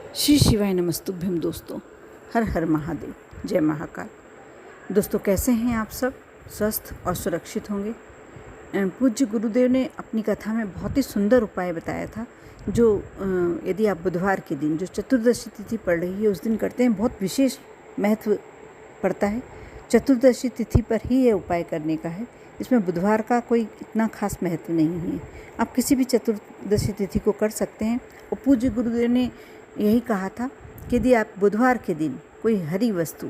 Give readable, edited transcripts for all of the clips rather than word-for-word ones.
श्री शिवाय नमस्तुभ्यम। दोस्तों, हर हर महादेव, जय महाकाल। दोस्तों, कैसे हैं आप सब? स्वस्थ और सुरक्षित होंगे। पूज्य गुरुदेव ने अपनी कथा में बहुत ही सुंदर उपाय बताया था, जो यदि आप बुधवार के दिन जो चतुर्दशी तिथि पड़ रही है उस दिन करते हैं, बहुत विशेष महत्व पड़ता है। चतुर्दशी तिथि पर ही ये उपाय करने का है। इसमें बुधवार का कोई इतना खास महत्व नहीं है। आप किसी भी चतुर्दशी तिथि को कर सकते हैं। और पूज्य गुरुदेव ने यही कहा था कि यदि आप बुधवार के दिन कोई हरी वस्तु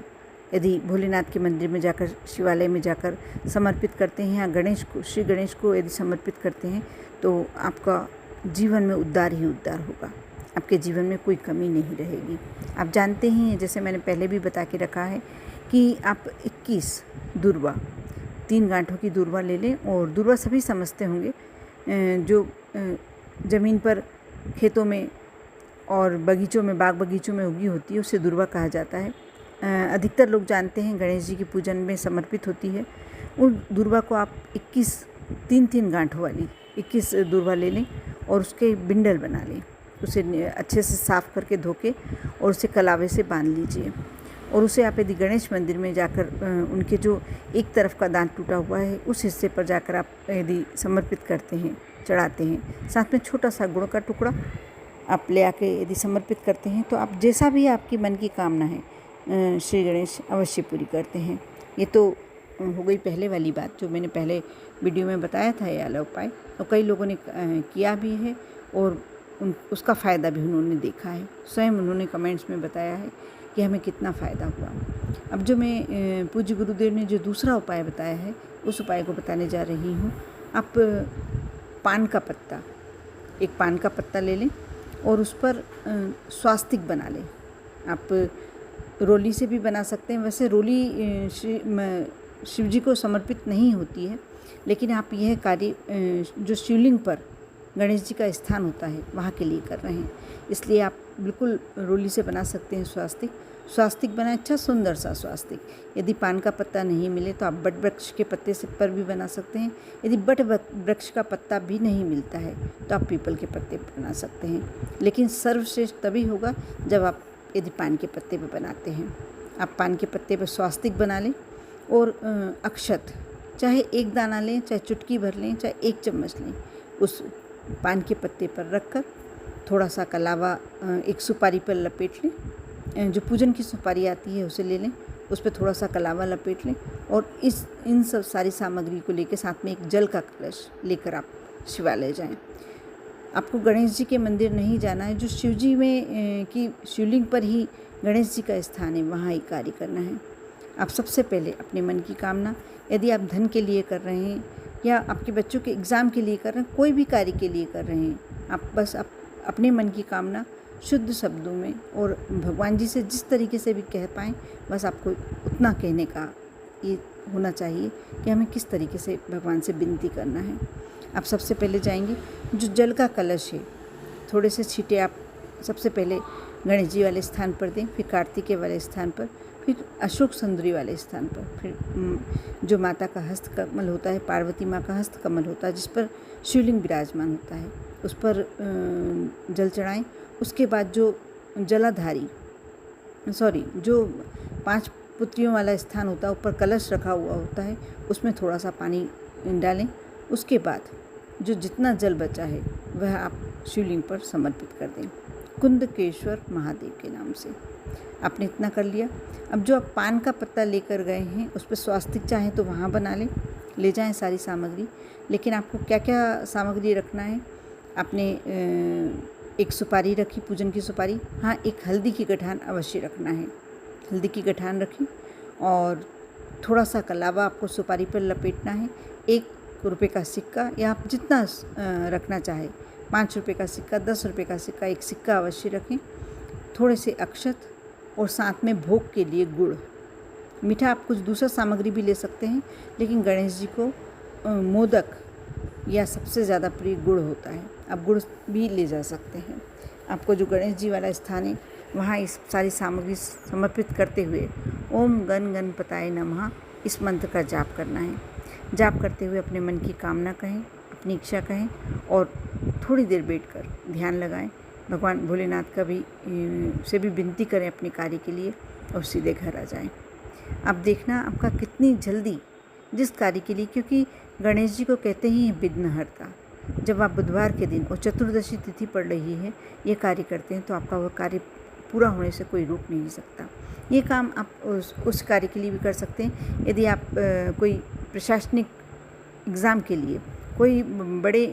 यदि भोलेनाथ के मंदिर में जाकर, शिवालय में जाकर समर्पित करते हैं, या गणेश को, श्री गणेश को यदि समर्पित करते हैं, तो आपका जीवन में उद्धार ही उद्धार होगा। आपके जीवन में कोई कमी नहीं रहेगी। आप जानते ही हैं, जैसे मैंने पहले भी बता के रखा है, कि आप 21 दूर्वा, 3 गांठों की दूर्वा ले लें। और दूर्वा सभी समझते होंगे, जो ज़मीन पर, खेतों में और बगीचों में, बाग बगीचों में उगी होती है, उसे दूर्वा कहा जाता है। अधिकतर लोग जानते हैं गणेश जी की पूजन में समर्पित होती है। उन दूर्वा को आप 21 3-3 गांठों वाली 21 दूर्वा ले लें और उसके बिंडल बना लें। उसे अच्छे से साफ़ करके धो के और उसे कलावे से बांध लीजिए। और उसे आप यदि गणेश मंदिर में जाकर उनके जो एक तरफ का दांत टूटा हुआ है उस हिस्से पर जाकर आप यदि समर्पित करते हैं, चढ़ाते हैं, साथ में छोटा सा गुड़ का टुकड़ा आप ले आके यदि समर्पित करते हैं, तो आप जैसा भी आपकी मन की कामना है श्री गणेश अवश्य पूरी करते हैं। ये तो हो गई पहले वाली बात, जो मैंने पहले वीडियो में बताया था, ये वाला उपाय। और कई लोगों ने किया भी है और उसका फ़ायदा भी उन्होंने देखा है। स्वयं उन्होंने कमेंट्स में बताया है कि हमें कितना फ़ायदा हुआ। अब जो मैं पूज्य गुरुदेव ने जो दूसरा उपाय बताया है, उस उपाय को बताने जा रही हूँ। आप पान का पत्ता, एक पान का पत्ता ले लें और उस पर स्वास्तिक बना लें। आप रोली से भी बना सकते हैं। वैसे रोली शिव जी को समर्पित नहीं होती है, लेकिन आप यह कार्य जो शिवलिंग पर गणेश जी का स्थान होता है वहाँ के लिए कर रहे हैं, इसलिए आप बिल्कुल रोली से बना सकते हैं स्वास्तिक बनाए, अच्छा सुंदर सा स्वास्तिक। यदि पान का पत्ता नहीं मिले तो आप बट वृक्ष के पत्ते से पर भी बना सकते हैं। यदि बट वृक्ष का पत्ता भी नहीं मिलता है तो आप पीपल के पत्ते पर बना सकते हैं। लेकिन सर्वश्रेष्ठ तभी होगा जब आप यदि पान के पत्ते पर बनाते हैं। आप पान के पत्ते पर स्वास्तिक बना लें और अक्षत, चाहे एक दाना लें, चाहे चुटकी भर लें, चाहे 1 चम्मच लें, उस पान के पत्ते पर रखकर थोड़ा सा कलावा एक सुपारी पर लपेट लें। जो पूजन की सुपारी आती है उसे ले लें, उस पर थोड़ा सा कलावा लपेट लें और इन सब सारी सामग्री को लेकर साथ में एक जल का कलश लेकर आप शिवालय जाएं। आपको गणेश जी के मंदिर नहीं जाना है, जो शिव जी में की शिवलिंग पर ही गणेश जी का स्थान है, वहाँ ही कार्य करना है। आप सबसे पहले अपने मन की कामना, यदि आप धन के लिए कर रहे हैं या आपके बच्चों के एग्ज़ाम के लिए कर रहे हैं, कोई भी कार्य के लिए कर रहे हैं, आप बस अपने मन की कामना शुद्ध शब्दों में और भगवान जी से जिस तरीके से भी कह पाएँ, बस आपको उतना कहने का ये होना चाहिए कि हमें किस तरीके से भगवान से विनती करना है। आप सबसे पहले जाएंगे, जो जल का कलश है, थोड़े से छींटे आप सबसे पहले गणेश जी वाले स्थान पर दें, फिर कार्तिकेय वाले स्थान पर, फिर अशोक सुंदरी वाले स्थान पर, फिर जो माता का हस्त कमल होता है, पार्वती माँ का हस्त कमल होता है, जिस पर शिवलिंग विराजमान होता है, उस पर जल चढ़ाएं। उसके बाद जो जो 5 पुत्रियों वाला स्थान होता है, ऊपर कलश रखा हुआ होता है, उसमें थोड़ा सा पानी डालें। उसके बाद जो जितना जल बचा है वह आप शिवलिंग पर समर्पित कर दें, कुंदकेश्वर महादेव के नाम से। आपने इतना कर लिया। अब जो आप पान का पत्ता लेकर गए हैं उस पर स्वास्तिक चाहें तो वहाँ बना लें, ले जाएं सारी सामग्री। लेकिन आपको क्या क्या सामग्री रखना है? आपने एक सुपारी रखी, पूजन की सुपारी। हाँ, एक हल्दी की गठान अवश्य रखना है। हल्दी की गठान रखी और थोड़ा सा कलावा आपको सुपारी पर लपेटना है। 1 रुपये का सिक्का, या आप जितना रखना चाहे, 5 रुपये का सिक्का, 10 रुपये का सिक्का, एक सिक्का अवश्य रखें। थोड़े से अक्षत और साथ में भोग के लिए गुड़। मीठा आप कुछ दूसरा सामग्री भी ले सकते हैं, लेकिन गणेश जी को मोदक या सबसे ज़्यादा प्रिय गुड़ होता है, आप गुड़ भी ले जा सकते हैं। आपको जो गणेश जी वाला स्थान है वहाँ इस सारी सामग्री समर्पित करते हुए ओम गण गणपताय नमः इस मंत्र का जाप करना है। जाप करते हुए अपने मन की कामना कहें, अपनी इच्छा कहें और थोड़ी देर बैठकर ध्यान लगाएं भगवान भोलेनाथ का भी से भी विनती करें अपने कार्य के लिए और सीधे घर आ जाएं। अब देखना आपका कितनी जल्दी जिस कार्य के लिए, क्योंकि गणेश जी को कहते हैं विघ्नहर्ता। जब आप बुधवार के दिन और चतुर्दशी तिथि पड़ रही है ये कार्य करते हैं तो आपका वह कार्य पूरा होने से कोई रोक नहीं सकता। ये काम आप उस कार्य के लिए भी कर सकते हैं यदि आप कोई प्रशासनिक एग्ज़ाम के लिए, कोई बड़े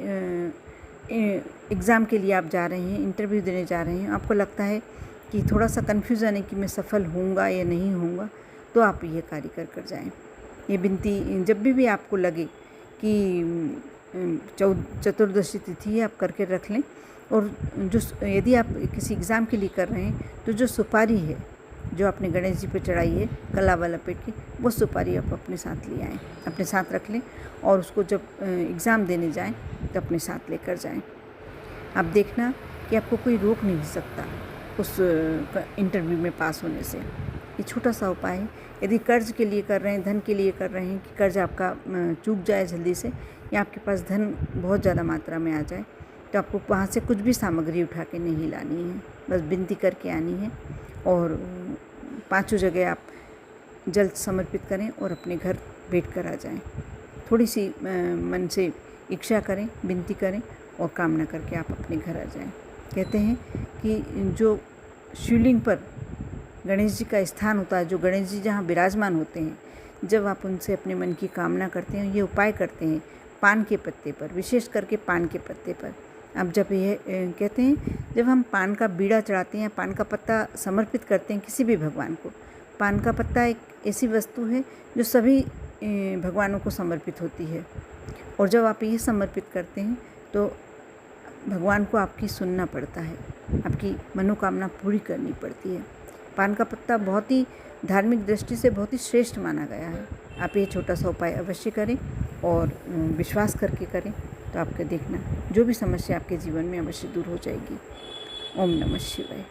एग्ज़ाम के लिए आप जा रहे हैं, इंटरव्यू देने जा रहे हैं, आपको लगता है कि थोड़ा सा कन्फ्यूज़न है कि मैं सफल होऊंगा या नहीं होऊंगा, तो आप ये कार्य कर जाएं। ये विनती जब भी आपको लगे कि चतुर्दशी तिथि है आप करके रख लें। और जो यदि आप किसी एग्ज़ाम के लिए कर रहे हैं तो जो सुपारी है जो आपने गणेश जी पे चढ़ाई है कला वाला पेट की, वो सुपारी आप अपने साथ ले आएँ, अपने साथ रख लें और उसको जब एग्ज़ाम देने जाएं तो अपने साथ लेकर जाएं। आप देखना कि आपको कोई रोक नहीं सकता उस इंटरव्यू में पास होने से। ये छोटा सा उपाय है। यदि कर्ज के लिए कर रहे हैं, धन के लिए कर रहे हैं कि कर्ज आपका चूक जाए जल्दी से या आपके पास धन बहुत ज़्यादा मात्रा में आ जाए, तो आपको वहाँ से कुछ भी सामग्री उठा के नहीं लानी है, बस विनती करके आनी है और 5 जगह आप जल समर्पित करें और अपने घर बैठ कर आ जाएं। थोड़ी सी मन से इच्छा करें, विनती करें और कामना करके आप अपने घर आ जाएं। कहते हैं कि जो शिवलिंग पर गणेश जी का स्थान होता है, जो गणेश जी जहाँ विराजमान होते हैं, जब आप उनसे अपने मन की कामना करते हैं, ये उपाय करते हैं पान के पत्ते पर, विशेष करके पान के पत्ते पर आप जब ये कहते हैं जब हम पान का बीड़ा चढ़ाते हैं या पान का पत्ता समर्पित करते हैं किसी भी भगवान को, पान का पत्ता एक ऐसी वस्तु है जो सभी भगवानों को समर्पित होती है। और जब आप ये समर्पित करते हैं तो भगवान को आपकी सुनना पड़ता है, आपकी मनोकामना पूरी करनी पड़ती है। पान का पत्ता बहुत ही धार्मिक दृष्टि से बहुत ही श्रेष्ठ माना गया है। आप ये छोटा सा उपाय अवश्य करें और विश्वास करके करें तो आपका देखना जो भी समस्या आपके जीवन में अवश्य दूर हो जाएगी। ओम नमः शिवाय।